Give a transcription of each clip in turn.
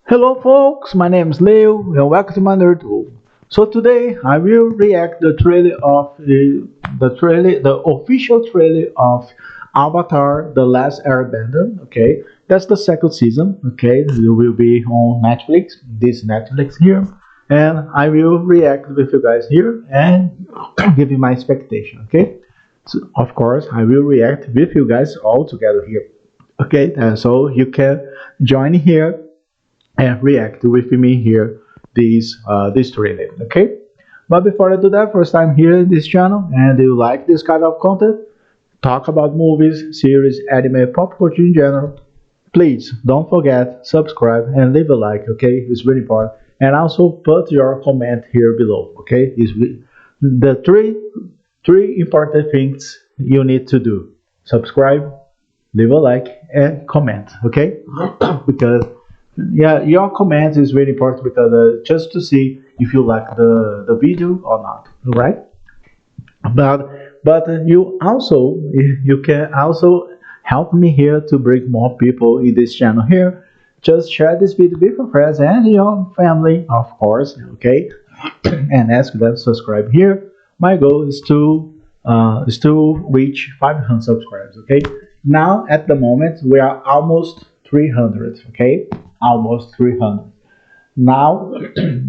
Hello folks, my name is Leo and welcome to my nerd home. So today I will react the official trailer of Avatar The Last Airbender, okay? That's the second season, okay? It will be on Netflix, this Netflix here. And I will react with you guys here and give you my expectation, okay? So of course I will react with you guys all together here. Okay, so you can join here and react with me here this trailer. Okay, but before I do that, first time here in this channel and you like this kind of content, talk about movies, series, anime, pop culture in general, please don't forget subscribe and leave a like. Okay, it's really important. And also put your comment here below. Okay, the three important things you need to do: subscribe, leave a like, and comment. Okay, because yeah, your comment is really important because just to see if you like the video or not, right? But you can also help me here to bring more people in this channel here. Just share this video with your friends and your family, of course, okay? And ask them to subscribe here. My goal is to reach 500 subscribers, okay? Now at the moment we are almost 300, okay? Almost 300 now.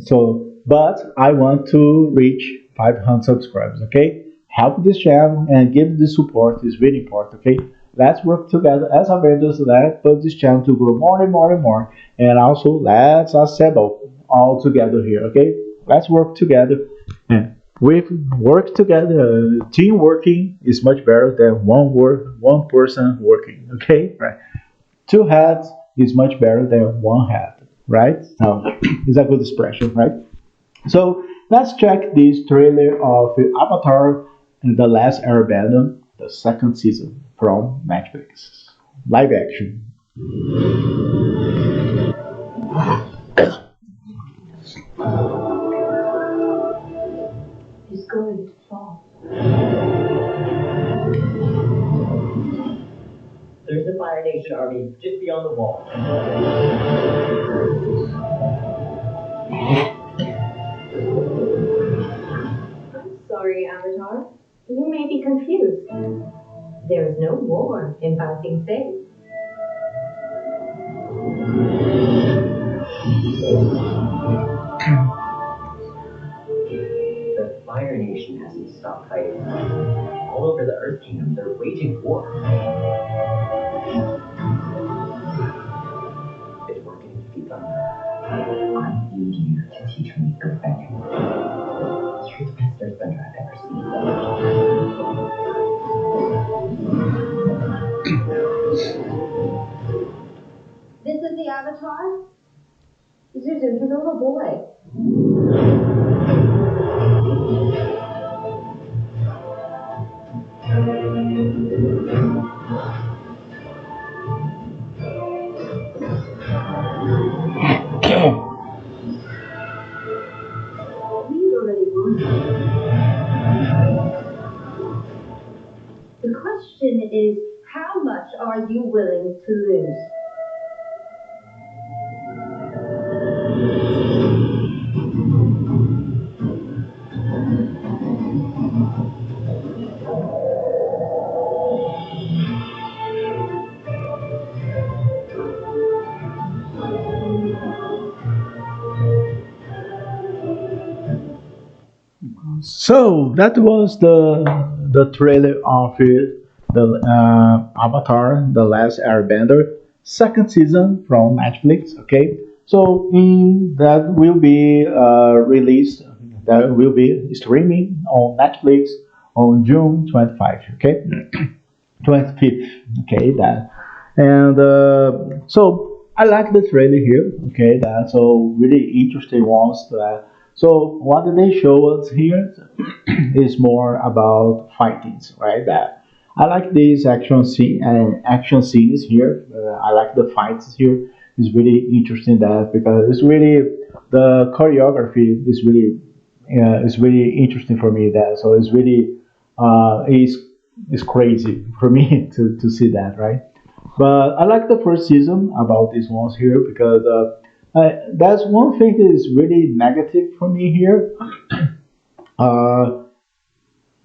So but I want to reach 500 subscribers, okay? Help this channel and give the support is really important, okay? Let's work together as Avengers. Let's put this channel to grow more and more and more, and also let's assemble all together here, okay? Let's work together. And with work together, team working is much better than one person working, okay? Right? Two heads is much better than one head, right? So it's a good expression, right? So let's check this trailer of Avatar and The Last Airbender, the second season from Netflix. Live action. He's going to fall. There's the Fire Nation army just beyond the wall. I'm sorry, Avatar. You may be confused. There is no war in Bouncing Space. The Fire Nation hasn't stopped fighting. All over the Earth Kingdom, they're waging war. If we're going to defeat them, I need you to teach me perfection. You're the best earthbender I've ever seen. This is the Avatar? This is a little boy. We already won. The question is, how much are you willing to lose? So that was the trailer of the Avatar: The Last Airbender second season from Netflix. Okay, so in that will be released, that will be streaming on Netflix on June 25. Okay, 25th. Okay, that and so I like the trailer here. Okay, that's so really interesting ones. So what they show us here is more about fightings, right? That I like these action scenes here. I like the fights here. It's really interesting that because it's really the choreography is really interesting for me. That so it's really is crazy for me to see that, right? But I like the first season about these ones here because That's one thing that is really negative for me here. Uh,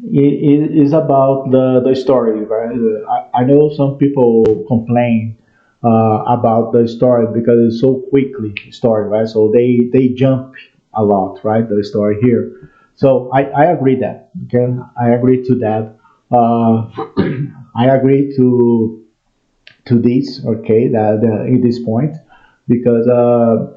it is about the story, right? I know some people complain about the story because it's so quickly story, right? So they jump a lot, right? The story here. So I agree that. Okay, I agree to that. Uh, I agree to this, okay, that in this point, because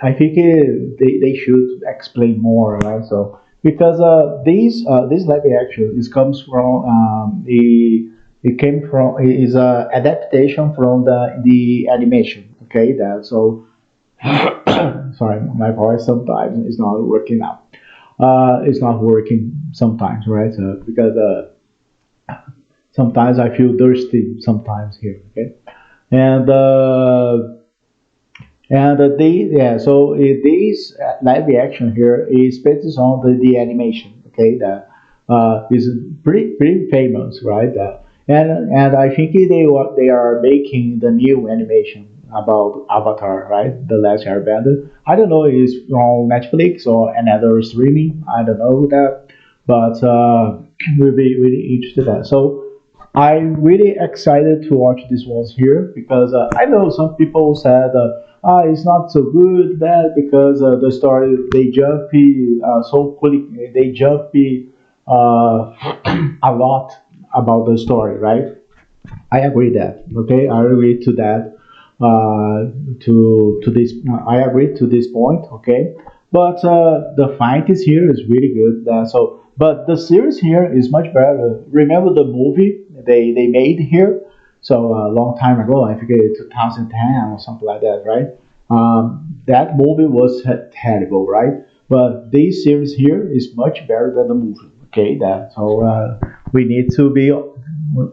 I think they should explain more, right? So because this live action is comes from the it came from it is a adaptation from the animation, okay, that so sorry, my voice sometimes is not working out. It's not working sometimes, right? So because sometimes I feel thirsty sometimes here, okay, and this live reaction here is based on the animation. Okay, that is pretty famous, right? And I think they are making the new animation about Avatar, right? The Last Airbender. I don't know if it's from Netflix or another streaming. I don't know that, but we'll be really interested in that. So I'm really excited to watch these ones here because I know some people said it's not so good that because the story they jumpy so quickly they jumpy a lot about the story, right? I agree that. Okay, I agree to that. To this, I agree to this point. Okay, but the fight is here is really good. But the series here is much better. Remember the movie they made here? So a long time ago, I forget 2010 or something like that, right? That movie was terrible, right? But this series here is much better than the movie. Okay, that so we need to be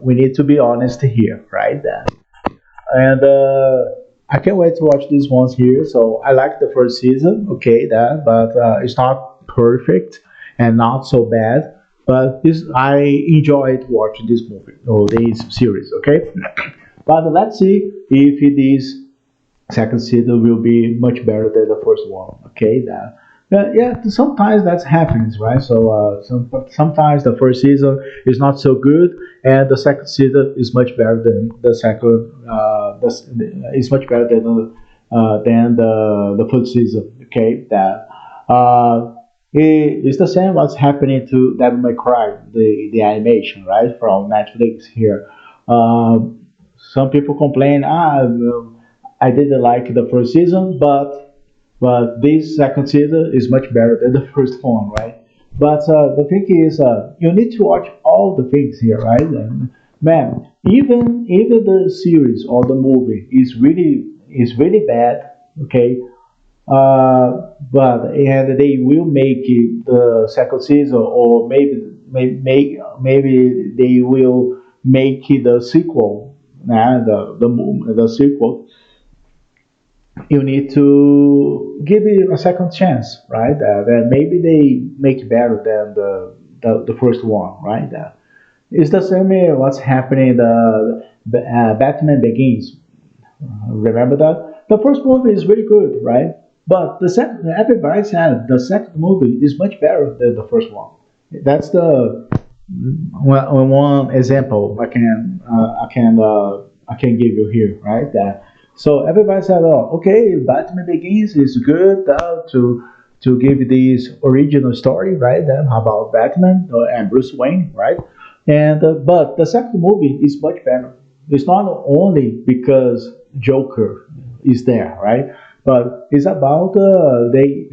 we need to be honest here, right? And I can't wait to watch these ones here. So I like the first season, okay, that, but it's not perfect and not so bad. But this I enjoyed watching this movie or this series, okay. But let's see if this second season will be much better than the first one. Okay, that yeah, sometimes that happens, right? So sometimes the first season is not so good, and the second season is much better than the second. Is much better than the first season. Okay, that. It's the same what's happening to Devil May Cry, the animation, right, from Netflix here. Some people complain, well, I didn't like the first season, but this second season is much better than the first one, right? But the thing is, you need to watch all the things here, right? And, man, even the series or the movie is really bad, okay? But and they will make it the second season, or maybe they will make it the sequel, the sequel. You need to give it a second chance, right? Then maybe they make better than the first one, right? It's the same what's happening the Batman Begins. Remember that the first movie is really good, right? But the second, everybody said the second movie is much better than the first one. That's the one example I can give you here, right? That so everybody said, "Oh, okay, Batman Begins is good to give this original story, right? Then about Batman and Bruce Wayne, right? And but the second movie is much better. It's not only because Joker is there, right? But it's about they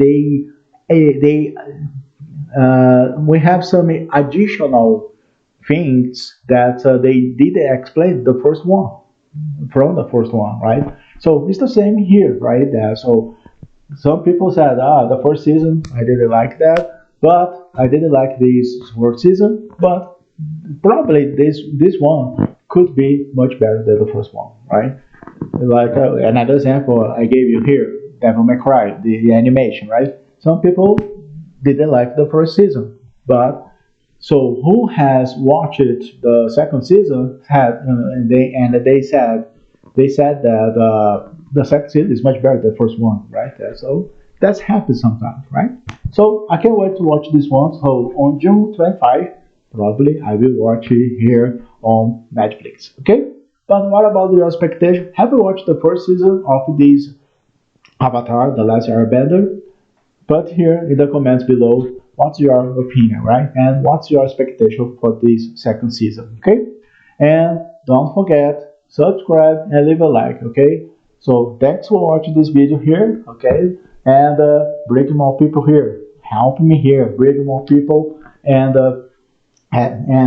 we have some additional things that they didn't explain the first one from the first one, right? So it's the same here, right? So some people said, the first season I didn't like that, but I didn't like this fourth season, but probably this one could be much better than the first one, right? Like another example I gave you here, Devil May Cry, the animation, right? Some people didn't like the first season, but so who has watched the second season had they said that the second season is much better than the first one, right? So that's happens sometimes, right? So I can't wait to watch this one. So on June 25, probably I will watch it here on Netflix. Okay. But what about your expectation? Have you watched the first season of this Avatar, The Last Airbender? Put here in the comments below what's your opinion, right? And what's your expectation for this second season, okay? And don't forget, subscribe and leave a like, okay? So thanks for watching this video here, okay? And bring more people here. Help me here, bring more people and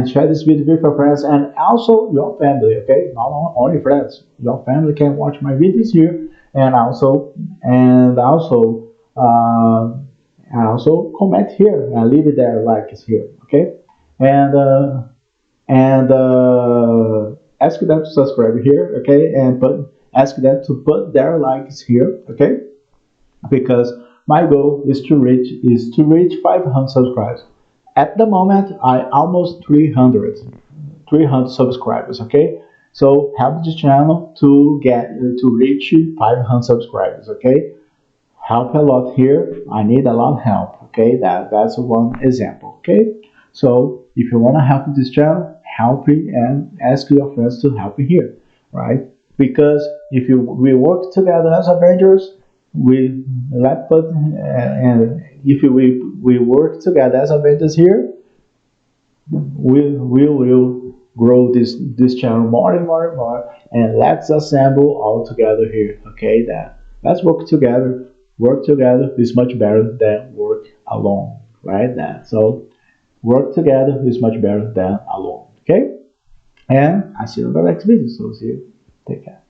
share this video with your friends and also your family, okay? Not only friends, your family can watch my videos here uh, and also comment here and leave it there like it's here, okay? And ask them to subscribe here, okay? And ask them to put their likes here, okay? Because my goal is to reach 500 subscribers. At the moment, I almost 300 subscribers. Okay, so help this channel to reach 500 subscribers. Okay, help a lot here. I need a lot of help. Okay, that's one example. Okay, so if you want to help this channel, help me and ask your friends to help me here, right? Because if we work together as Avengers, we let put and if we work together as Avengers here, we will grow this channel more and more and more, and let's assemble all together here. Okay, that let's work together. Work together is much better than work alone, right? That so work together is much better than alone. Okay, and I see you in the next video. So see you. Take care.